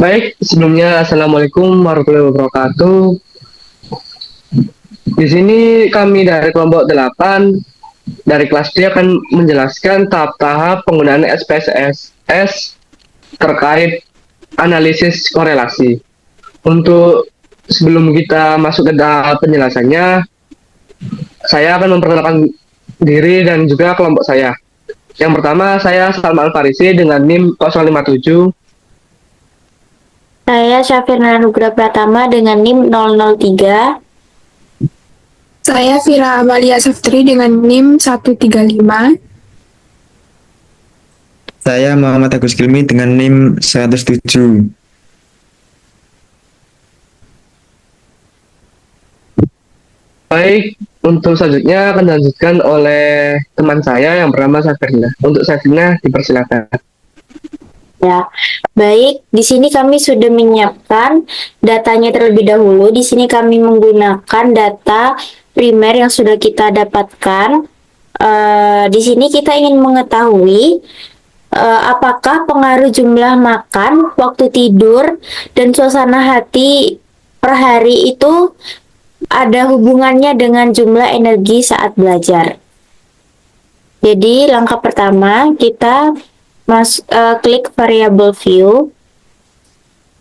Baik, sebelumnya Assalamualaikum warahmatullahi wabarakatuh. Di sini kami dari kelompok 8 dari kelas D akan menjelaskan tahap-tahap penggunaan SPSS terkait analisis korelasi. Untuk sebelum kita masuk ke tahap penjelasannya, saya akan memperkenalkan diri dan juga kelompok saya. Yang pertama, saya Salma Al-Farisi dengan NIM 057. Saya Syafirna Nugra Pratama dengan NIM 003. Saya Vira Amalia Saftri dengan NIM 135. Saya Muhammad Agus Kilmi dengan NIM 107. Baik, untuk selanjutnya akan dilanjutkan oleh teman saya yang bernama Safirna. Untuk Safirna, dipersilakan. Ya, baik. Di sini kami sudah menyiapkan datanya terlebih dahulu. Di sini kami menggunakan data primer yang sudah kita dapatkan. Di sini kita ingin mengetahui apakah pengaruh jumlah makan, waktu tidur, dan suasana hati per hari itu ada hubungannya dengan jumlah energi saat belajar. Jadi langkah pertama kita klik variable view,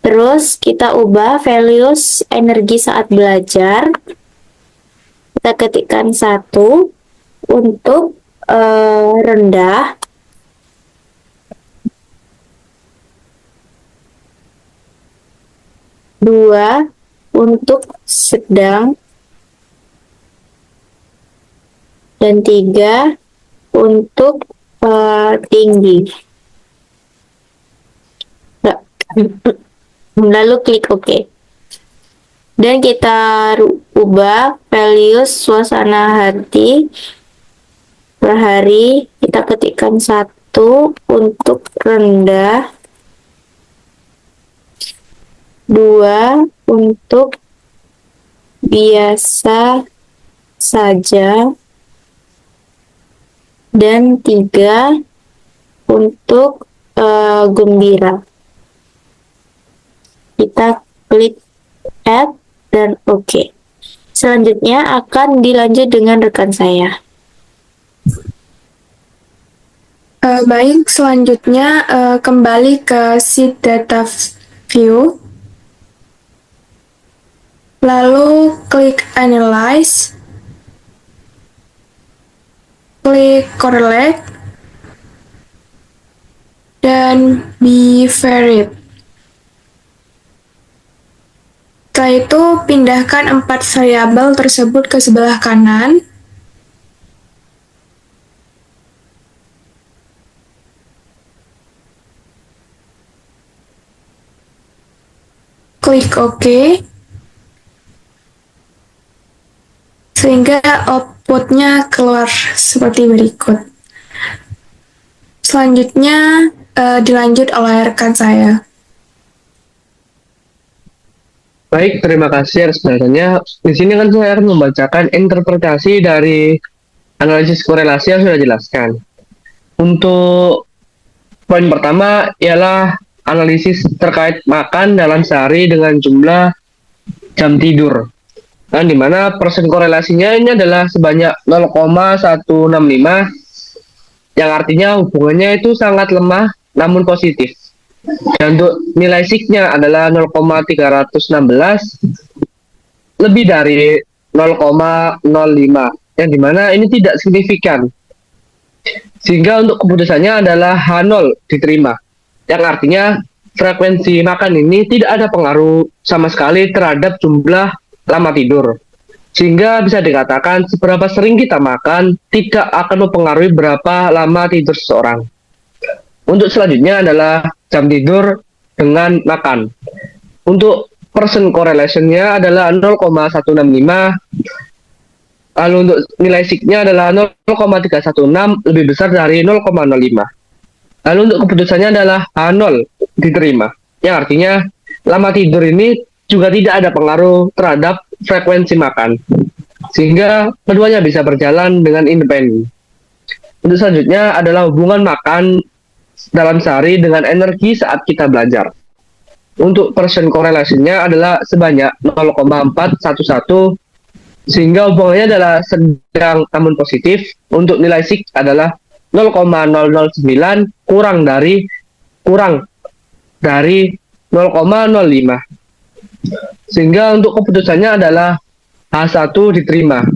terus kita ubah values energi saat belajar, kita ketikkan 1 untuk rendah, dua untuk sedang, dan 3 untuk tinggi. Lalu klik OK. Dan kita ubah values suasana hati per hari. Kita ketikkan 1 untuk rendah, 2 untuk biasa saja, dan 3 untuk gembira. Kita klik add dan OK. Selanjutnya akan dilanjut dengan rekan saya. Baik, selanjutnya kembali ke sheet data view. Lalu klik analyze, klik correlate, dan be varied. Setelah itu, pindahkan 4 variabel tersebut ke sebelah kanan. Klik OK. Sehingga outputnya keluar seperti berikut. Selanjutnya dilanjut oleh rekan saya. Baik, terima kasih atas penjelasannya. Di sini kan saya akan membacakan interpretasi dari analisis korelasi yang sudah dijelaskan. Untuk poin pertama ialah analisis terkait makan dalam sehari dengan jumlah jam tidur. Nah, di mana persen korelasinya ini adalah sebanyak 0,165, yang artinya hubungannya itu sangat lemah namun positif. Dan untuk nilai signya adalah 0,316, lebih dari 0,05, yang dimana ini tidak signifikan. Sehingga untuk keputusannya adalah H0 diterima, yang artinya frekuensi makan ini tidak ada pengaruh sama sekali terhadap jumlah lama tidur. Sehingga bisa dikatakan seberapa sering kita makan tidak akan mempengaruhi berapa lama tidur seseorang. Untuk selanjutnya adalah jam tidur dengan makan. Untuk percent correlation-nya adalah 0,165. Lalu untuk nilai signya adalah 0,316, lebih besar dari 0,05. Lalu untuk keputusannya adalah H0 diterima, yang artinya lama tidur ini juga tidak ada pengaruh terhadap frekuensi makan, sehingga keduanya bisa berjalan dengan independen. Untuk selanjutnya adalah hubungan makan dalam sehari dengan energi saat kita belajar. untuk persen korelasinya adalah sebanyak 0,411, sehingga hubungannya adalah sedang namun positif. Untuk nilai sig adalah 0,009 kurang dari 0,05, sehingga untuk keputusannya adalah H1 diterima,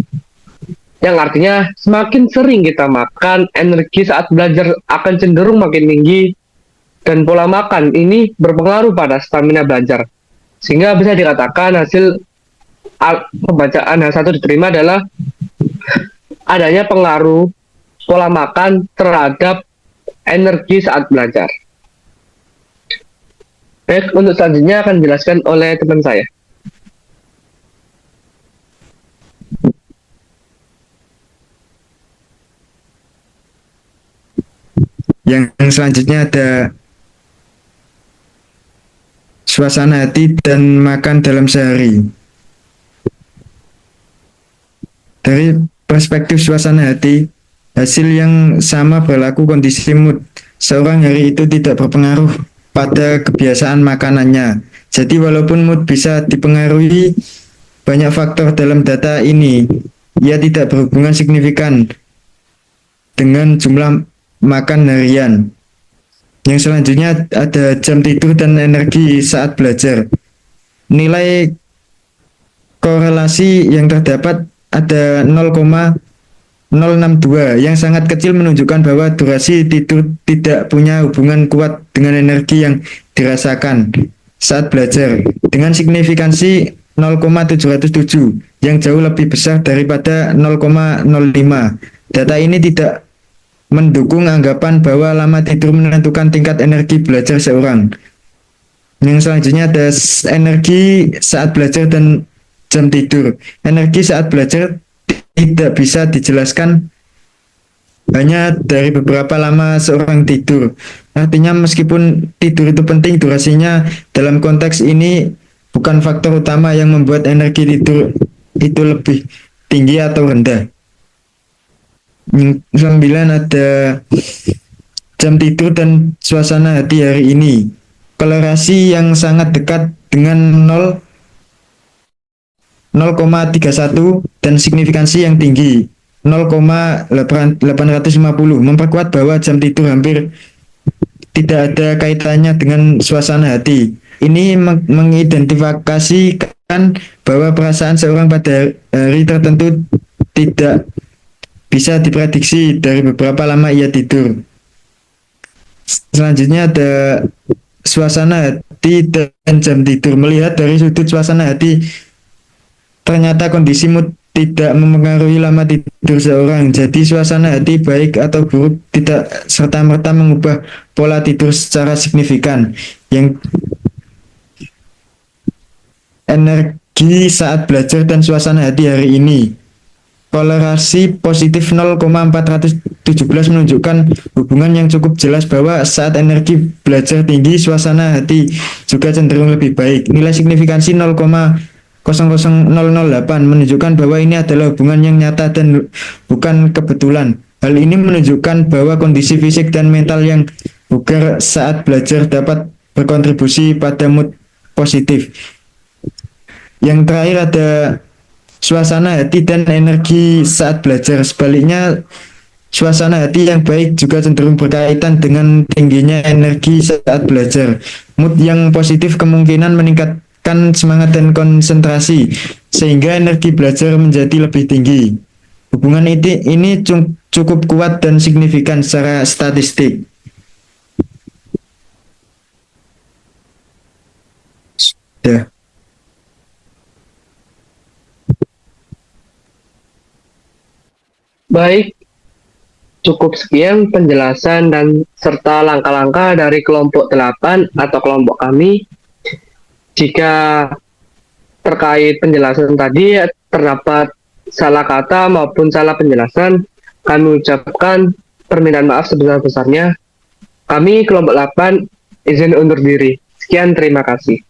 yang artinya semakin sering kita makan, energi saat belajar akan cenderung makin tinggi, dan pola makan ini berpengaruh pada stamina belajar, sehingga bisa dikatakan hasil pembacaan H1 diterima adalah adanya pengaruh pola makan terhadap energi saat belajar. Baik, untuk selanjutnya akan dijelaskan oleh teman saya. Yang selanjutnya ada suasana hati dan makan dalam sehari. Dari perspektif suasana hati, hasil yang sama berlaku kondisi mood. Seorang hari itu tidak berpengaruh pada kebiasaan makanannya. Jadi walaupun mood bisa dipengaruhi banyak faktor dalam data ini, ia tidak berhubungan signifikan dengan jumlah makan harian. Yang selanjutnya ada jam tidur dan energi saat belajar. Nilai korelasi yang terdapat ada 0,062 yang sangat kecil, menunjukkan bahwa durasi tidur tidak punya hubungan kuat dengan energi yang dirasakan saat belajar, dengan signifikansi 0,707 yang jauh lebih besar daripada 0,05. Data ini tidak mendukung anggapan bahwa lama tidur menentukan tingkat energi belajar seorang. Yang selanjutnya ada energi saat belajar dan jam tidur. Energi saat belajar tidak bisa dijelaskan hanya dari beberapa lama seorang tidur. Artinya meskipun tidur itu penting, durasinya dalam konteks ini bukan faktor utama yang membuat energi tidur itu lebih tinggi atau rendah. Yang 9 ada jam tidur dan suasana hati hari ini. Korelasi yang sangat dekat dengan 0,31 dan signifikansi yang tinggi 0,850 memperkuat bahwa jam tidur hampir tidak ada kaitannya dengan suasana hati. Ini mengidentifikasikan bahwa perasaan seorang pada hari tertentu tidak bisa diprediksi dari beberapa lama ia tidur. Selanjutnya ada suasana hati dan jam tidur. Melihat dari sudut suasana hati, ternyata kondisi mood tidak mempengaruhi lama tidur seorang. Jadi suasana hati baik atau buruk tidak serta-merta mengubah pola tidur secara signifikan. Yang energi saat belajar dan suasana hati hari ini. Korelasi positif 0,417 menunjukkan hubungan yang cukup jelas bahwa saat energi belajar tinggi, suasana hati juga cenderung lebih baik. Nilai signifikansi 0,00008 menunjukkan bahwa ini adalah hubungan yang nyata dan bukan kebetulan. Hal ini menunjukkan bahwa kondisi fisik dan mental yang bugar saat belajar dapat berkontribusi pada mood positif. Yang terakhir ada suasana hati dan energi saat belajar. Sebaliknya, suasana hati yang baik juga cenderung berkaitan dengan tingginya energi saat belajar. Mood yang positif kemungkinan meningkatkan semangat dan konsentrasi, sehingga energi belajar menjadi lebih tinggi. Hubungan ini cukup kuat dan signifikan secara statistik. Ya. Baik, cukup sekian penjelasan dan serta langkah-langkah dari kelompok 8 atau kelompok kami. Jika terkait penjelasan tadi terdapat salah kata maupun salah penjelasan, kami ucapkan permintaan maaf sebesar-besarnya. Kami kelompok 8 izin undur diri. Sekian, terima kasih.